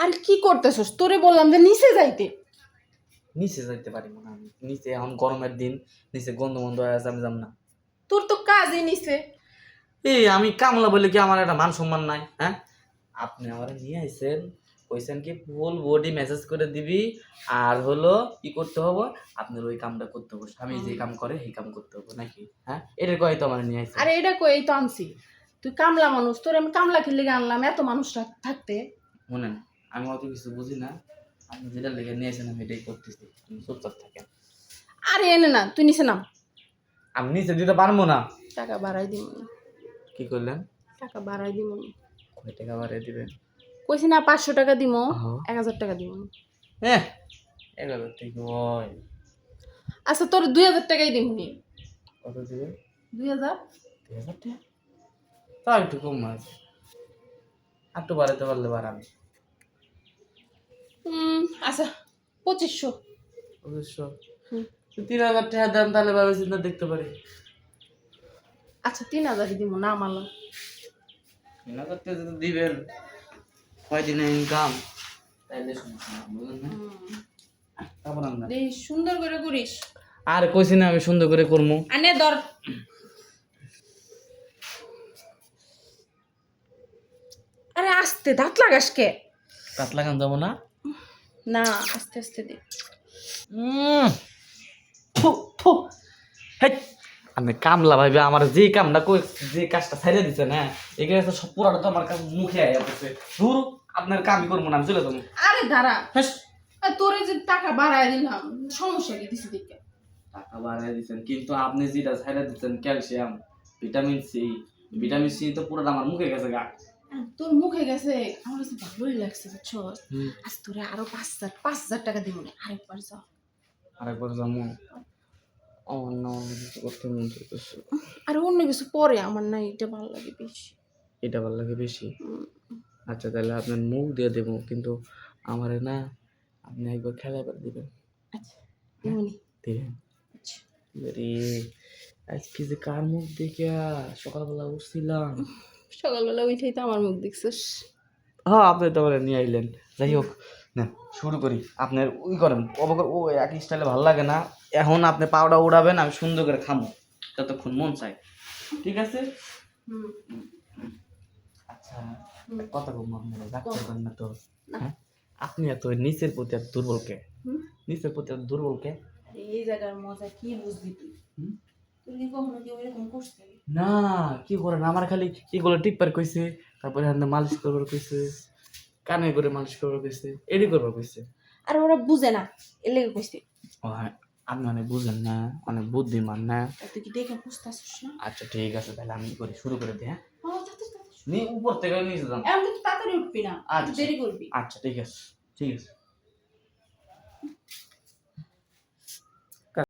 আর কি করতেছস? তোরে বললাম যে নিচে যাইতে। নিচে যাইতে পারি না আমি, নিচে এখন গরমের দিন, নিচে গন্ধ বন্ধ হয়ে আছে, আমি যাব না। তোর তো কাজই নিচে। এই আমি কামলা বলে কি আমার একটা মান সম্মান নাই? হ্যাঁ, আপনি আমার নিয়ে আইছেন, কইছেন কি ফুল বডি মেসেজ করে দিবি, আর হলো কি করতে হবে, আপনার ওই কামটা করতে হবে, আমি যে কাম করে সেই কাম করতে হবে নাকি? হ্যাঁ, এটার কয় তো আমার নিয়ে আইছেন। আরে এটা কই, এই তো আনছি। তুই কামলা মানুষ, তোর আমি কামলা কি লেগে আনলাম এত মানুষ থাকতে? শুনেন, আমি অত কিছু বুঝি না, আপনি যেটা লেগে নিয়ে আইছেন আমি এটাই করতেছি, আপনি চুপচাপ থাকেন। আরে এনে না, তুই নিচে নাম। আমি নিচে দিতে পারবো না। টাকা বাড়াই দিব। কি করলেন? টাকা বাড়াই দিব। কয় টাকা বাড়িয়ে দিবেন? কইছি না 500 টাকা দিব, হ্যাঁ। 1000 টাকা দিব। হ্যাঁ, 11 থেকে হয়। আচ্ছা তোর 2000 টাকাই দিমনি। কত দিবেন? 2000। 2000 টাকা? তাও একটু কম আছে, একটু বাড়াতে পারলে বাড়ান। আচ্ছা 2500। অবশ্য 3000 টাকা দেন, তাহলে ভাবে চিন্তা দেখতে পারি। আচ্ছা 3000 দিব না মালো। 3000 টাকা যদি দিবেন, কয়দিনে ইনকাম, তাইলে সমস্যা না, বুঝলেন না? তারপর আমরা এই সুন্দর করে করিস। আর কইছি না আমি সুন্দর করে করবো। আনে ধর। আরে আস্তে, দাঁত লাগাস কে? কাত লাগান যাবো না? না, আস্তে আস্তে দে। থু থু। হেই, আপনি কামলা ভাইবে আমার যে কামটা কই, যে কাজটা ছাইড়ে দিছে না, এই কাজটা সব পুরাটা তো আমার মুখে আইয়া পড়ছে। দূর, আপনার কামই করবো না, আমি চলে যাবো। আরে দাঁড়া, হ্যাঁ, তোরে যে টাকা বাড়ায় দিলাম, সমস্যা কি দিছি দেখে? টাকা বাড়াই দিচ্ছেন, কিন্তু আপনি যেটা ছাইড়ে দিচ্ছেন calcium, vitamin C, vitamin C তো পুরোটা আমার মুখে গেছে গা। তোর মুখে গেছে, আমার কাছে ভালোই লাগছে বুঝছো। আজ তোরে আরো 5,000 টাকা দিব না, আরেকবার যাও। আরেকবার যাবো, আমার না অন্য কিছু করতে মন চাইতেছে। আর অন্য কিছু পরে, আমার না এটা ভালো লাগে বেশি। এটা ভালো লাগে বেশি? আচ্ছা, তাহলে আপনার মুখ দিয়ে দেবো, কিন্তু আমারে না আপনি একবার খেলাবার দিবেন। আচ্ছা দিমুনি। দিবেন? আচ্ছা রে, আজকে যে কার মুখ দেখে সকালবেলা উঠছিলাম। সকালবেলা উঠেই তো আমার মুখ দেখছিস। হ্যাঁ, আপনি তো আমার নিয়ে আইলেন। যাই হোক, না শুরু করি। আপনার ওই করেন অবকর, ও একই স্টাইলে ভালো লাগে না। এখন আপনি পাউডার উড়াবেন, আমি সুন্দর করে খামো যতক্ষণ মন চাই, ঠিক আছে? আচ্ছা, কথা বলবো, আপনার রাখতে না তো? হ্যাঁ, আপনি এত নিচের প্রতি এত দুর্বল কে? নিচের প্রতি এত দুর্বল কে? এই জায়গার মজা কি বুঝবি তুই? তুই কি কখনো কেউ এরকম করছিস? না, কি করেন, আমার খালি এগুলো টিপবার কইছে, তারপরে হাতে মালিশ করবার কইছে, কানে করে মালিশ করবার কইছে, এডি করবার কইছে। আর ওরা বুঝে না, এর লেগে কইছে। ও হ্যাঁ, আপনি অনেক বুঝেন না, অনেক বুদ্ধিমান না। তুই কি দেখে বুঝতেছিস না? আচ্ছা ঠিক আছে, তাহলে আমি করি, শুরু করে দিই। হ্যাঁ, তাড়াতাড়ি। নি উপর থেকে নিচে যান। এমন কিন্তু তাড়াতাড়ি উঠবি না, আচ্ছা দেরি করবি। আচ্ছা, ঠিক আছে ঠিক আছে।